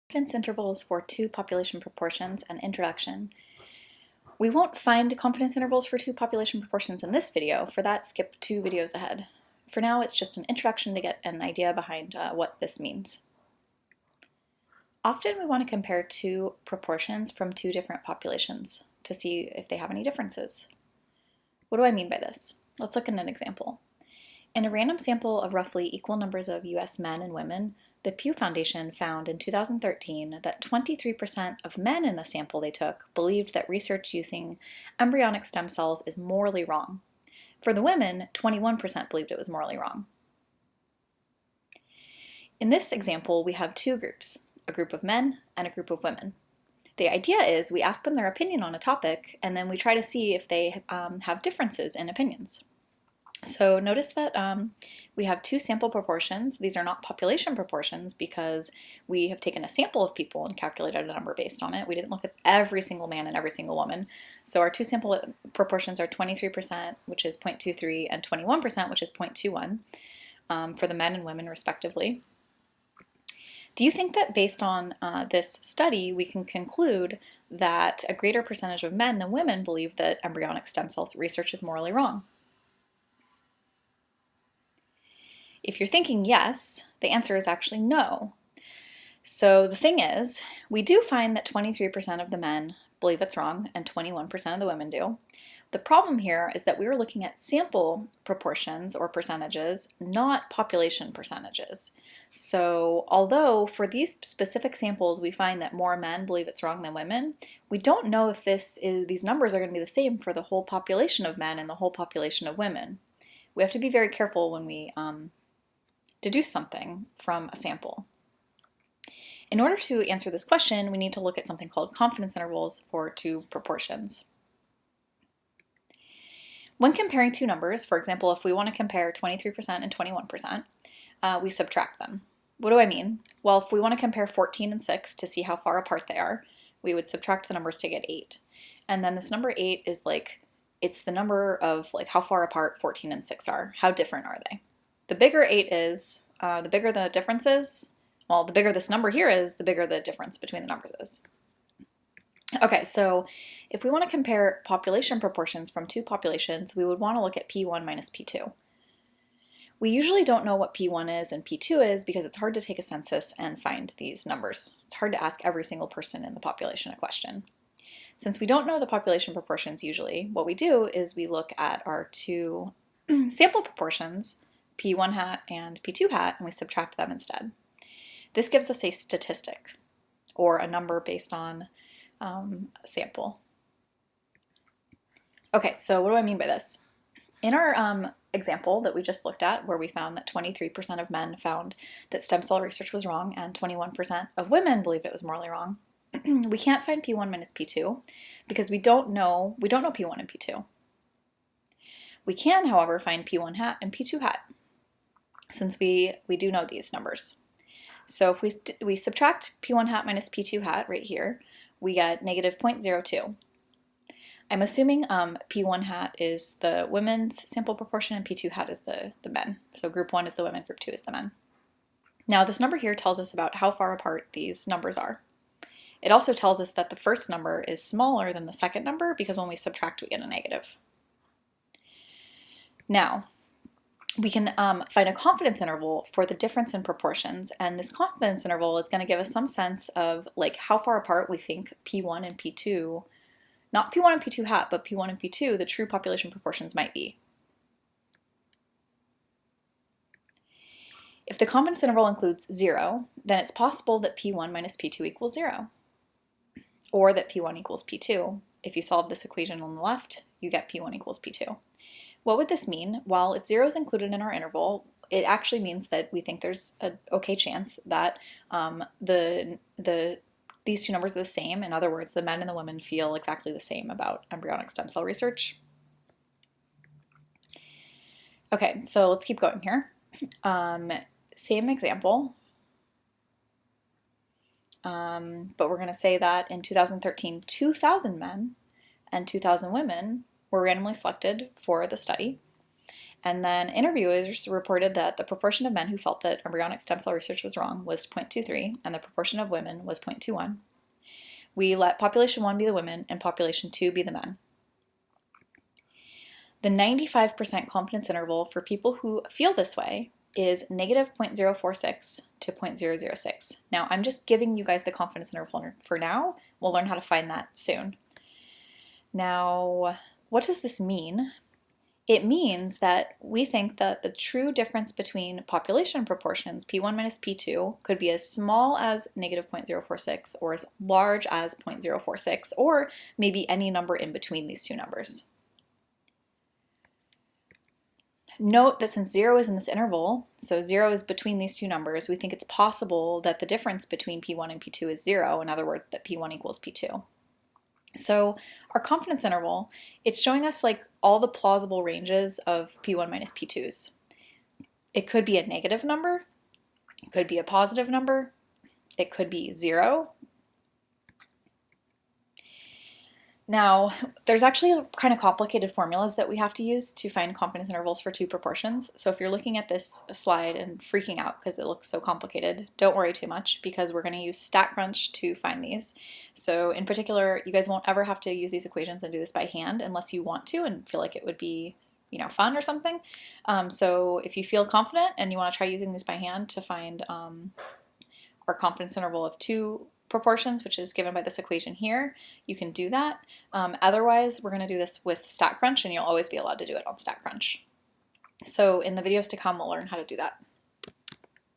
Confidence intervals for two population proportions and introduction. We won't find confidence intervals for two population proportions in this video. For that, skip 2 videos ahead. For now, it's just an introduction to get an idea behind what this means. Often we want to compare two proportions from two different populations to see if they have any differences. What do I mean by this? Let's look at an example. In a random sample of roughly equal numbers of US men and women, the Pew Foundation found in 2013 that 23% of men in the sample they took believed that research using embryonic stem cells is morally wrong. For the women, 21% believed it was morally wrong. In this example, we have two groups, a group of men and a group of women. The idea is we ask them their opinion on a topic, and then we try to see if they have differences in opinions. So notice that we have two sample proportions. These are not population proportions because we have taken a sample of people and calculated a number based on it. We didn't look at every single man and every single woman. So our two sample proportions are 23%, which is 0.23, and 21%, which is 0.21, for the men and women respectively. Do you think that based on this study, we can conclude that a greater percentage of men than women believe that embryonic stem cells research is morally wrong? If you're thinking yes, the answer is actually no. So the thing is, we do find that 23% of the men believe it's wrong and 21% of the women do. The problem here is that we are looking at sample proportions or percentages, not population percentages. So although for these specific samples we find that more men believe it's wrong than women, we don't know if these numbers are going to be the same for the whole population of men and the whole population of women. We have to be very careful when we deduce something from a sample. In order to answer this question, we need to look at something called confidence intervals for two proportions. When comparing two numbers, for example, if we want to compare 23% and 21%, we subtract them. What do I mean? Well, if we want to compare 14 and 6 to see how far apart they are, we would subtract the numbers to get 8. And then this number 8 is it's the number of how far apart 14 and 6 are. How different are they? The bigger 8 is, the bigger the difference is, well, the bigger this number here is, the bigger the difference between the numbers is. Okay, so if we want to compare population proportions from two populations, we would want to look at P1 minus P2. We usually don't know what P1 is and P2 is because it's hard to take a census and find these numbers. It's hard to ask every single person in the population a question. Since we don't know the population proportions usually, what we do is we look at our two sample proportions, P1 hat and P2 hat, and we subtract them instead. This gives us a statistic, or a number based on a sample. Okay, so what do I mean by this? In our example that we just looked at, where we found that 23% of men found that stem cell research was wrong and 21% of women believed it was morally wrong, we can't find P1 minus P2 because we don't know P1 and P2. We can, however, find P1 hat and P2 hat, since we do know these numbers. So if we subtract P1 hat minus P2 hat right here, we get negative 0.02. I'm assuming P1 hat is the women's sample proportion and P2 hat is the men. So group 1 is the women, group 2 is the men. Now this number here tells us about how far apart these numbers are. It also tells us that the first number is smaller than the second number because when we subtract we get a negative. Now, we can find a confidence interval for the difference in proportions, and this confidence interval is going to give us some sense of how far apart we think P1 and P2, not P1 and P2 hat, but P1 and P2, the true population proportions might be. If the confidence interval includes 0, then it's possible that P1 minus P2 equals 0, or that P1 equals P2. If you solve this equation on the left, you get P1 equals P2. What would this mean? Well, if 0 is included in our interval, it actually means that we think there's an okay chance that these two numbers are the same. In other words, the men and the women feel exactly the same about embryonic stem cell research. Okay, so let's keep going here. Same example, but we're going to say that in 2013, 2,000 men and 2,000 women were randomly selected for the study, And then interviewers reported that the proportion of men who felt that embryonic stem cell research was wrong was 0.23, and the proportion of women was 0.21. We let population 1 be the women and population 2 be the men. The 95% confidence interval for people who feel this way is negative 0.046 to 0.006. Now, I'm just giving you guys the confidence interval for now. We'll learn how to find that soon. Now, what does this mean? It means that we think that the true difference between population proportions, P1 minus P2, could be as small as negative 0.046 or as large as 0.046, or maybe any number in between these two numbers. Note that since 0 is in this interval, so 0 is between these two numbers, we think it's possible that the difference between P1 and P2 is 0, in other words, that P1 equals P2. So our confidence interval, it's showing us like all the plausible ranges of P1 minus P2s. It could be a negative number, it could be a positive number, it could be 0. Now, there's actually kind of complicated formulas that we have to use to find confidence intervals for two proportions. So if you're looking at this slide and freaking out because it looks so complicated, don't worry too much because we're going to use StatCrunch to find these. So in particular, you guys won't ever have to use these equations and do this by hand unless you want to and feel like it would be, fun or something. So if you feel confident and you want to try using these by hand to find our confidence interval of two proportions, which is given by this equation here, you can do that. Otherwise, we're going to do this with StatCrunch, and you'll always be allowed to do it on StatCrunch. So in the videos to come, we'll learn how to do that.